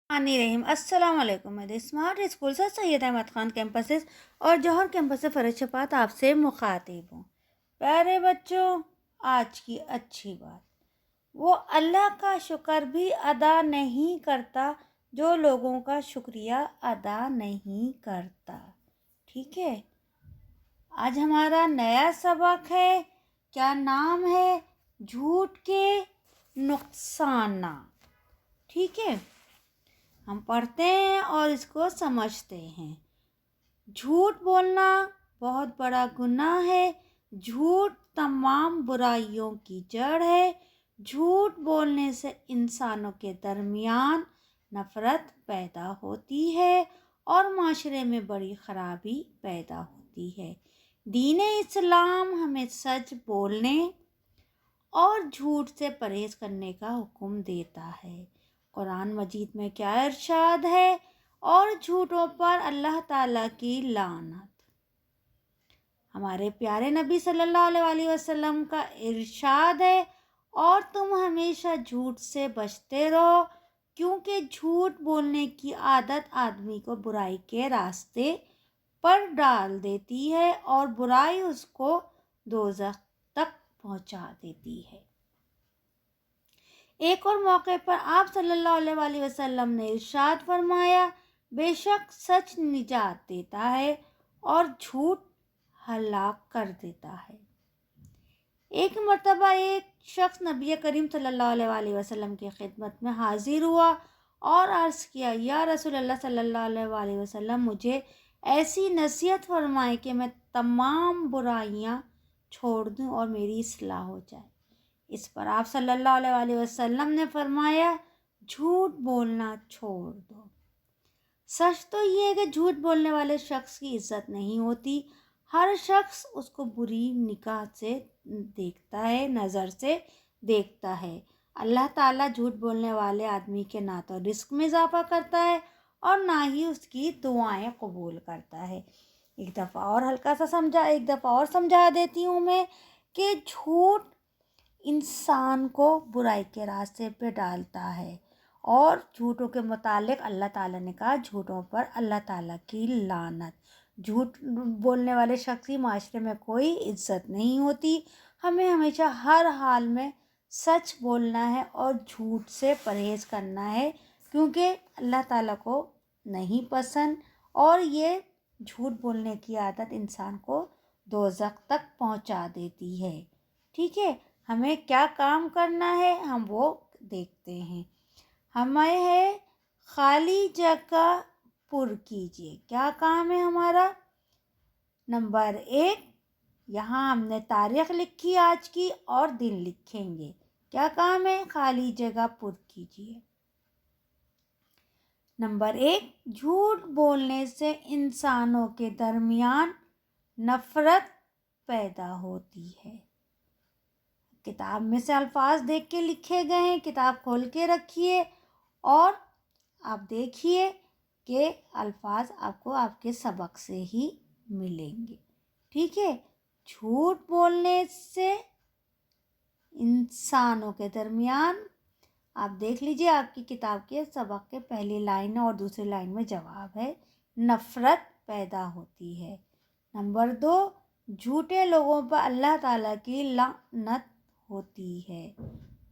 रहीम अस्सलाम वालेकुम। मेरे स्मार्ट स्कूल से सैयद अहमद ख़ान कैंपसेस और जौहर कैंपस से फ़रज शफात आपसे मुखातिब हूँ। प्यारे बच्चों, आज की अच्छी बात, वो अल्लाह का शुक्र भी अदा नहीं करता जो लोगों का शुक्रिया अदा नहीं करता। ठीक है, आज हमारा नया सबक है। क्या नाम है? झूठ के नुकसान। ठीक है, हम पढ़ते हैं और इसको समझते हैं। झूठ बोलना बहुत बड़ा गुनाह है। झूठ तमाम बुराइयों की जड़ है। झूठ बोलने से इंसानों के दरमियान नफ़रत पैदा होती है और माशरे में बड़ी ख़राबी पैदा होती है। दीन इस्लाम हमें सच बोलने और झूठ से परहेज़ करने का हुक्म देता है। कुरान मजीद में क्या इरशाद है? और झूठों पर अल्लाह ताला की लानत। हमारे प्यारे नबी सल्लल्लाहु अलैहि वसल्लम का इरशाद है, और तुम हमेशा झूठ से बचते रहो, क्योंकि झूठ बोलने की आदत आदमी को बुराई के रास्ते पर डाल देती है और बुराई उसको दोज़ख तक पहुंचा देती है। एक और मौके पर आप सल्लल्लाहु अलैहि वसल्लम ने इरशाद फरमाया, बेशक सच निजात देता है और झूठ हलाक कर देता है। एक मर्तबा एक शख्स नबी करीम सल्लल्लाहु अलैहि वसल्लम की खिदमत में हाजिर हुआ और अर्ज़ किया, या रसूलल्लाह सल्लल्लाहु अलैहि वसल्लम, मुझे ऐसी नसीहत फरमाएं कि मैं तमाम बुराइयां छोड़ दूं और मेरी इस्लाह हो जाए। इस पर आप सल्लल्लाहु अलैहि वसल्लम ने फरमाया, झूठ बोलना छोड़ दो। सच तो ये है कि झूठ बोलने वाले शख्स की इज्जत नहीं होती। हर शख्स उसको बुरी निगाह से देखता है, नज़र से देखता है। अल्लाह ताला झूठ बोलने वाले आदमी के ना तो रिस्क में इजाफा करता है और ना ही उसकी दुआएं कबूल करता है। एक दफ़ा और समझा देती हूँ मैं कि झूठ इंसान को बुराई के रास्ते पे डालता है। और झूठों के मुतालिक अल्लाह ताला ने कहा, झूठों पर अल्लाह ताला की लानत। झूठ बोलने वाले शख्स की माशरे में कोई इज्जत नहीं होती। हमें हमेशा हर हाल में सच बोलना है और झूठ से परहेज़ करना है, क्योंकि अल्लाह ताला को नहीं पसंद और ये झूठ बोलने की आदत इंसान को दोज़ख तक पहुंचा देती है। ठीक है, हमें क्या काम करना है हम वो देखते हैं। हमें है खाली जगह पुर कीजिए। क्या काम है हमारा? नंबर 1, यहाँ हमने तारीख लिखी आज की और दिन लिखेंगे। क्या काम है? खाली जगह पुर कीजिए। नंबर 1, झूठ बोलने से इंसानों के दरमियान नफ़रत पैदा होती है। किताब में से अल्फाज देख के लिखे गए हैं, किताब खोल के रखिए और आप देखिए कि अल्फाज आपको आपके सबक से ही मिलेंगे। ठीक है, झूठ बोलने से इंसानों के दरमियान, आप देख लीजिए आपकी किताब के सबक के पहली लाइन और दूसरी लाइन में जवाब है, नफ़रत पैदा होती है। नंबर 2, झूठे लोगों पर अल्लाह ताला की लानत होती है।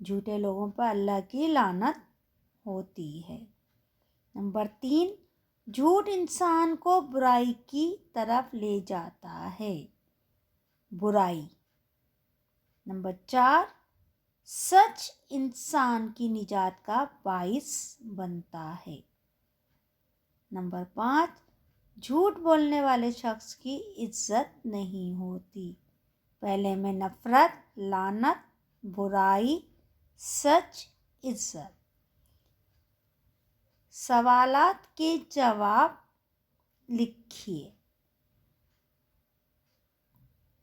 झूठे लोगों पर अल्लाह की लानत होती है। नंबर 3, झूठ इंसान को बुराई की तरफ ले जाता है, बुराई। नंबर 4, सच इंसान की निजात का बाइस बनता है। नंबर 5, झूठ बोलने वाले शख्स की इज्जत नहीं होती। पहले में नफ़रत, लानत, बुराई, सच, इज्जत। सवालात के जवाब लिखिए।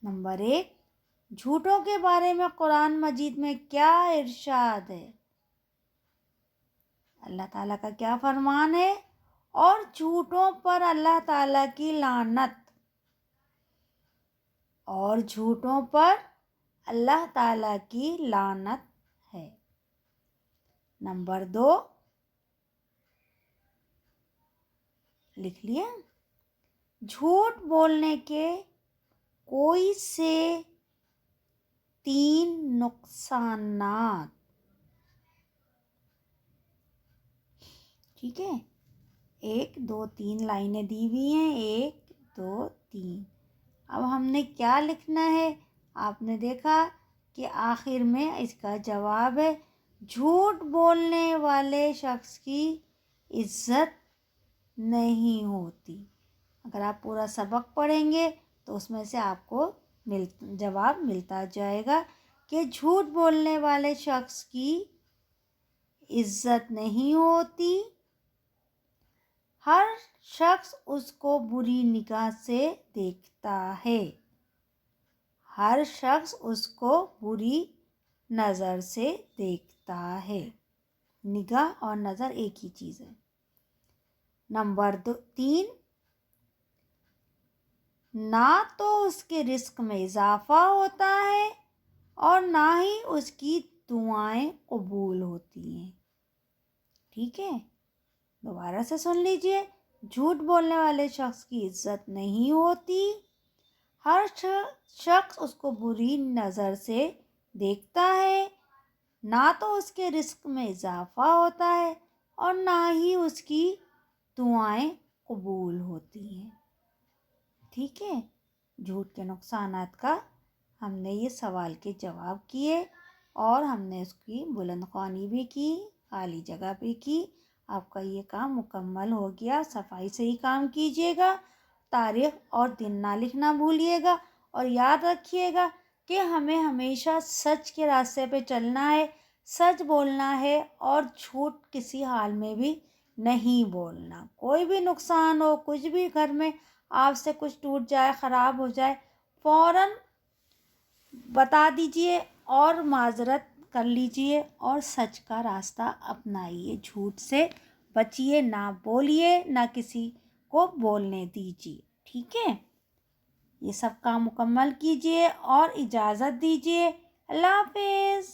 नंबर 1, झूठों के बारे में कुरान मजीद में क्या इरशाद है? अल्लाह ताला का क्या फरमान है? और झूठों पर अल्लाह ताला की लानत। और झूठों पर अल्लाह ताला की लानत है। नंबर 2, لکھ لیا. جھوٹ بولنے کے کوئی سے 3 نقصانات. ٹھیک ہے, 1 2 3 لائنیں دی ہوئی ہیں, 1 2 3. اب ہم نے کیا لکھنا ہے؟ آپ نے دیکھا کہ آخر میں اس کا جواب ہے جھوٹ بولنے والے شخص کی عزت نہیں ہوتی. اگر آپ پورا سبق پڑھیں گے تو اس میں سے آپ کو جواب ملتا جائے گا کہ جھوٹ بولنے والے شخص کی عزت نہیں ہوتی. ہر شخص اس کو بری نگاہ سے دیکھتا ہے. ہر شخص اس کو بری نظر سے دیکھتا ہے. نگاہ اور نظر ایک ہی چیز ہے. نمبر 3، نہ تو اس کے رزق میں اضافہ ہوتا ہے اور نہ ہی اس کی دعائیں قبول ہوتی ہیں. ٹھیک ہے, دوبارہ سے سن لیجئے. جھوٹ بولنے والے شخص کی عزت نہیں ہوتی. ہر شخص اس کو بری نظر سے دیکھتا ہے. نہ تو اس کے رزق میں اضافہ ہوتا ہے اور نہ ہی اس کی دعائیں قبول ہوتی ہیں. ٹھیک ہے, جھوٹ کے نقصانات کا ہم نے یہ سوال کے جواب کیے اور ہم نے اس کی بلند خوانی بھی کی, خالی جگہ بھی کی. آپ کا یہ کام مکمل ہو گیا. صفائی سے ہی کام کیجیے گا. تاریخ اور دن نہ لکھنا بھولیے گا اور یاد رکھیے گا کہ ہمیں ہمیشہ سچ کے راستے پہ چلنا ہے, سچ بولنا ہے اور جھوٹ کسی حال میں بھی نہیں بولنا. کوئی بھی نقصان ہو, کچھ بھی گھر میں آپ سے کچھ ٹوٹ جائے, خراب ہو جائے, فوراً بتا دیجئے اور معذرت کر لیجئے اور سچ کا راستہ اپنائیے. جھوٹ سے بچیے, نہ بولیے, نہ کسی کو بولنے دیجیے. ٹھیک ہے, یہ سب کام مکمل کیجیے اور اجازت دیجیے. اللہ حافظ.